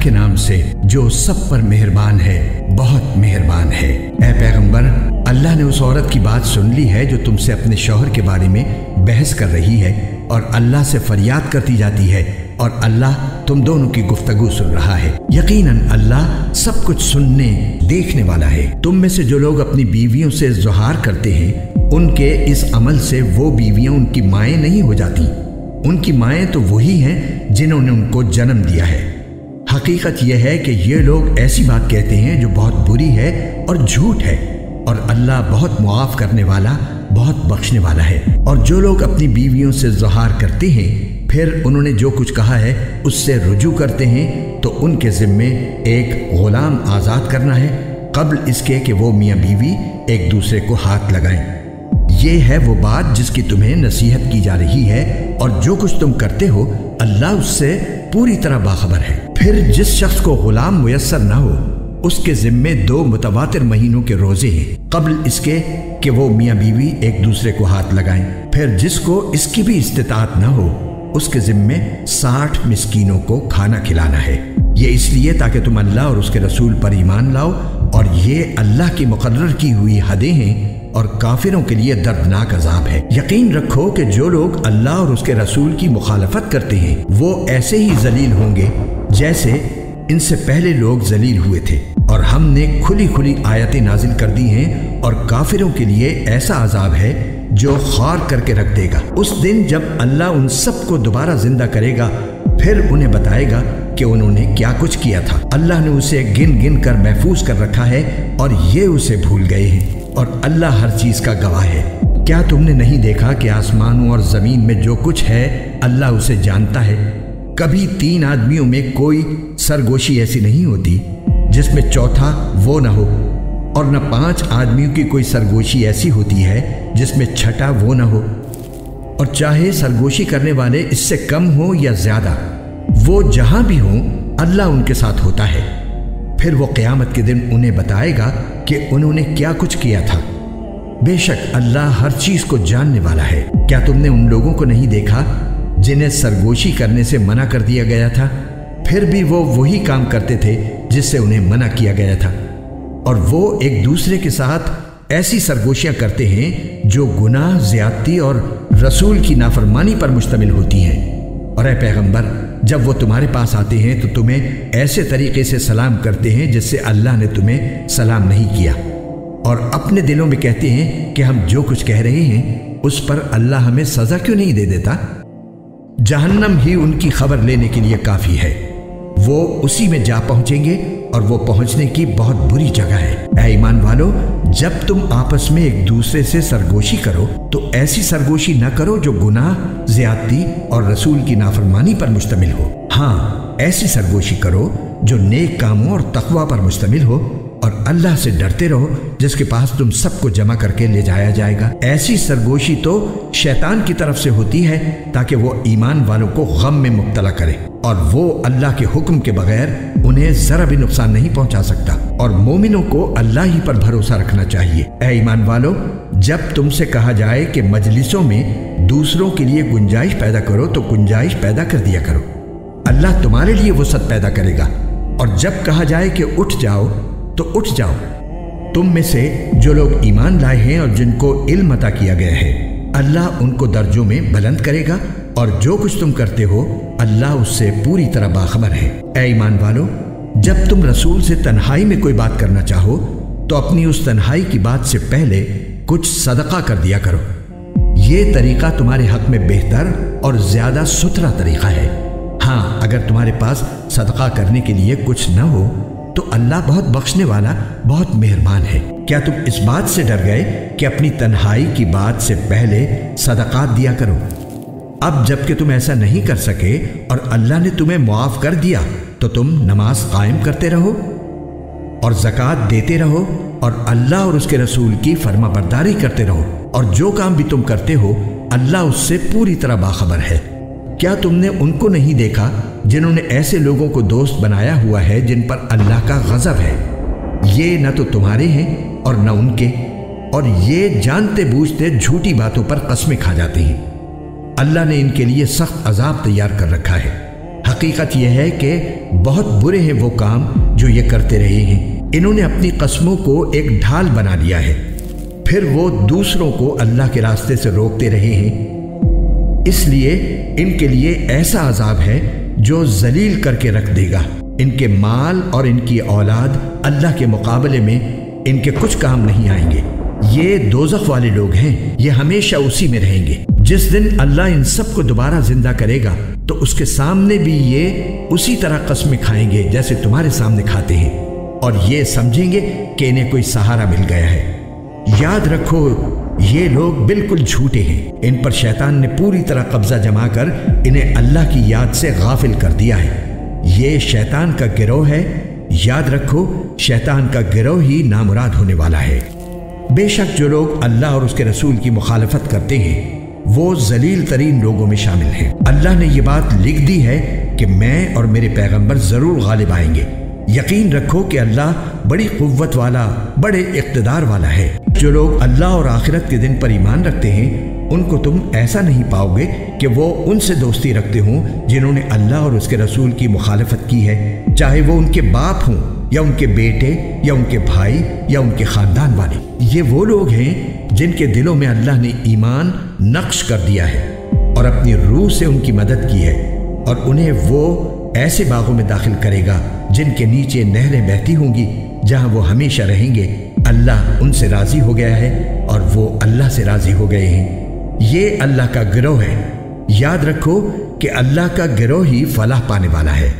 کے نام سے جو سب پر مہربان ہے، بہت مہربان ہے۔ اے پیغمبر، اللہ نے اس عورت کی بات سن لی ہے جو تم سے اپنے شوہر کے بارے میں بحث کر رہی ہے اور اللہ سے فریاد کرتی جاتی ہے، اور اللہ تم دونوں کی گفتگو سن رہا ہے۔ یقیناً اللہ سب کچھ سننے دیکھنے والا ہے۔ تم میں سے جو لوگ اپنی بیویوں سے زہار کرتے ہیں، ان کے اس عمل سے وہ بیویاں ان کی مائیں نہیں ہو جاتی۔ ان کی مائیں تو وہی ہیں جنہوں نے ان کو جنم دیا ہے۔ حقیقت یہ ہے کہ یہ لوگ ایسی بات کہتے ہیں جو بہت بری ہے اور جھوٹ ہے، اور اللہ بہت معاف کرنے والا، بہت بخشنے والا ہے۔ اور جو لوگ اپنی بیویوں سے زہار کرتے ہیں پھر انہوں نے جو کچھ کہا ہے اس سے رجوع کرتے ہیں، تو ان کے ذمے ایک غلام آزاد کرنا ہے قبل اس کے کہ وہ میاں بیوی ایک دوسرے کو ہاتھ لگائیں۔ یہ ہے وہ بات جس کی تمہیں نصیحت کی جا رہی ہے، اور جو کچھ تم کرتے ہو اللہ اس سے پوری طرح باخبر ہے۔ پھر جس شخص کو غلام میسر نہ ہو، اس کے ذمے 2 متواتر مہینوں کے روزے ہیں قبل اس کے کہ وہ میاں بیوی ایک دوسرے کو ہاتھ لگائیں۔ پھر جس کو اس کی بھی استطاعت نہ ہو، اس کے ذمے 60 مسکینوں کو کھانا کھلانا ہے۔ یہ اس لیے تاکہ تم اللہ اور اس کے رسول پر ایمان لاؤ، اور یہ اللہ کی مقرر کی ہوئی حدیں ہیں، اور کافروں کے لیے دردناک عذاب ہے۔ یقین رکھو کہ جو لوگ اللہ اور اس کے رسول کی مخالفت کرتے ہیں وہ ایسے ہی ذلیل ہوں گے جیسے ان سے پہلے لوگ ذلیل ہوئے تھے، اور ہم نے کھلی کھلی آیتیں نازل کر دی ہیں، اور کافروں کے لیے ایسا عذاب ہے جو خوار کر کے رکھ دے گا۔ اس دن جب اللہ ان سب کو دوبارہ زندہ کرے گا، پھر انہیں بتائے گا کہ انہوں نے کیا کچھ کیا تھا۔ اللہ نے اسے گن گن کر محفوظ کر رکھا ہے، اور یہ اسے بھول گئے ہیں، اور اللہ ہر چیز کا گواہ ہے۔ کیا تم نے نہیں دیکھا کہ آسمانوں اور زمین میں جو کچھ ہے اللہ اسے جانتا ہے؟ کبھی 3 آدمیوں میں کوئی سرگوشی ایسی نہیں ہوتی جس میں چوتھا وہ نہ ہو، اور نہ 5 آدمیوں کی کوئی سرگوشی ایسی ہوتی ہے جس میں چھٹا وہ نہ ہو، اور چاہے سرگوشی کرنے والے اس سے کم ہو یا زیادہ، وہ جہاں بھی ہوں اللہ ان کے ساتھ ہوتا ہے۔ پھر وہ قیامت کے دن انہیں بتائے گا کہ انہوں نے کیا کچھ کیا تھا۔ بے شک اللہ ہر چیز کو جاننے والا ہے۔ کیا تم نے ان لوگوں کو نہیں دیکھا جنہیں سرگوشی کرنے سے منع کر دیا گیا تھا، پھر بھی وہ وہی کام کرتے تھے جس سے انہیں منع کیا گیا تھا، اور وہ ایک دوسرے کے ساتھ ایسی سرگوشیاں کرتے ہیں جو گناہ، زیادتی اور رسول کی نافرمانی پر مشتمل ہوتی ہیں۔ اور اے پیغمبر، جب وہ تمہارے پاس آتے ہیں تو تمہیں ایسے طریقے سے سلام کرتے ہیں جس سے اللہ نے تمہیں سلام نہیں کیا، اور اپنے دلوں میں کہتے ہیں کہ ہم جو کچھ کہہ رہے ہیں اس پر اللہ ہمیں سزا کیوں نہیں دے دیتا؟ جہنم ہی ان کی خبر لینے کے لیے کافی ہے، وہ اسی میں جا پہنچیں گے، اور وہ پہنچنے کی بہت بری جگہ ہے۔ اے ایمان والو، جب تم آپس میں ایک دوسرے سے سرگوشی کرو تو ایسی سرگوشی نہ کرو جو گناہ، زیادتی اور رسول کی نافرمانی پر مشتمل ہو۔ ہاں، ایسی سرگوشی کرو جو نیک کاموں اور تقوی پر مشتمل ہو، اور اللہ سے ڈرتے رہو جس کے پاس تم سب کو جمع کر کے لے جایا جائے گا۔ ایسی سرگوشی تو شیطان کی طرف سے ہوتی ہے تاکہ وہ ایمان والوں کو غم میں مبتلا کرے، اور وہ اللہ کے حکم کے بغیر انہیں ذرا بھی نقصان نہیں پہنچا سکتا، اور مومنوں کو اللہ ہی پر بھروسہ رکھنا چاہیے۔ اے ایمان والو، جب تم سے کہا جائے کہ مجلسوں میں دوسروں کے لیے گنجائش پیدا کرو تو گنجائش پیدا کر دیا کرو، اللہ تمہارے لیے وسعت پیدا کرے گا، اور جب کہا جائے کہ اٹھ جاؤ تو اٹھ جاؤ۔ تم میں سے جو لوگ ایمان لائے ہیں اور جن کو علم عطا کیا گیا ہے، اللہ ان کو درجوں میں بلند کرے گا، اور جو کچھ تم کرتے ہو اللہ اس سے پوری طرح باخبر ہے۔ اے ایمان والو، جب تم رسول سے تنہائی میں کوئی بات کرنا چاہو تو اپنی اس تنہائی کی بات سے پہلے کچھ صدقہ کر دیا کرو، یہ طریقہ تمہارے حق میں بہتر اور زیادہ ستھرا طریقہ ہے۔ ہاں، اگر تمہارے پاس صدقہ کرنے کے لیے کچھ نہ ہو تو اللہ بہت بخشنے والا، بہت مہربان ہے۔ کیا تم اس بات سے ڈر گئے کہ اپنی تنہائی کی بات سے پہلے صدقات دیا کرو؟ اب جب کہ تم ایسا نہیں کر سکے اور اللہ نے تمہیں معاف کر دیا تو تم نماز قائم کرتے رہو اور زکوٰۃ دیتے رہو، اور اللہ اور اس کے رسول کی فرما برداری کرتے رہو، اور جو کام بھی تم کرتے ہو اللہ اس سے پوری طرح باخبر ہے۔ کیا تم نے ان کو نہیں دیکھا جنہوں نے ایسے لوگوں کو دوست بنایا ہوا ہے جن پر اللہ کا غضب ہے؟ یہ نہ تو تمہارے ہیں اور نہ ان کے، اور یہ جانتے بوجھتے جھوٹی باتوں پر قسمیں کھا جاتے ہیں۔ اللہ نے ان کے لیے سخت عذاب تیار کر رکھا ہے۔ حقیقت یہ ہے کہ بہت برے ہیں وہ کام جو یہ کرتے رہے ہیں۔ انہوں نے اپنی قسموں کو ایک ڈھال بنا لیا ہے، پھر وہ دوسروں کو اللہ کے راستے سے روکتے رہے ہیں۔ اس لیے ان کے لیے ایسا عذاب ہے جو ذلیل کر کے رکھ دے گا۔ ان کے مال اور ان کی اولاد اللہ کے مقابلے میں ان کے کچھ کام نہیں آئیں گے۔ یہ دوزخ والے لوگ ہیں، یہ ہمیشہ اسی میں رہیں گے۔ جس دن اللہ ان سب کو دوبارہ زندہ کرے گا تو اس کے سامنے بھی یہ اسی طرح قسمیں کھائیں گے جیسے تمہارے سامنے کھاتے ہیں، اور یہ سمجھیں گے کہ انہیں کوئی سہارا مل گیا ہے۔ یاد رکھو یہ لوگ بالکل جھوٹے ہیں، ان پر شیطان نے پوری طرح قبضہ جما کر انہیں اللہ کی یاد سے غافل کر دیا ہے۔ یہ شیطان کا گروہ ہے، یاد رکھو شیطان کا گروہ ہی نامراد ہونے والا ہے۔ بے شک جو لوگ اللہ اور اس کے رسول کی مخالفت کرتے ہیں وہ ذلیل ترین لوگوں میں شامل ہیں۔ اللہ نے یہ بات لکھ دی ہے کہ میں اور میرے پیغمبر ضرور غالب آئیں گے۔ یقین رکھو کہ اللہ بڑی قوت والا، بڑے اقتدار والا ہے۔ جو لوگ اللہ اور آخرت کے دن پر ایمان رکھتے ہیں ان کو تم ایسا نہیں پاؤ گے کہ وہ ان سے دوستی رکھتے ہوں جنہوں نے اللہ اور اس کے رسول کی مخالفت کی ہے، چاہے وہ ان کے باپ ہوں یا ان کے بیٹے یا ان کے بھائی یا ان کے خاندان والے۔ یہ وہ لوگ ہیں جن کے دلوں میں اللہ نے ایمان نقش کر دیا ہے اور اپنی روح سے ان کی مدد کی ہے، اور انہیں وہ ایسے باغوں میں داخل کرے گا جن کے نیچے نہریں بہتی ہوں گی، جہاں وہ ہمیشہ رہیں گے۔ اللہ ان سے راضی ہو گیا ہے اور وہ اللہ سے راضی ہو گئے ہیں۔ یہ اللہ کا گروہ ہے۔ یاد رکھو کہ اللہ کا گروہ ہی فلاح پانے والا ہے۔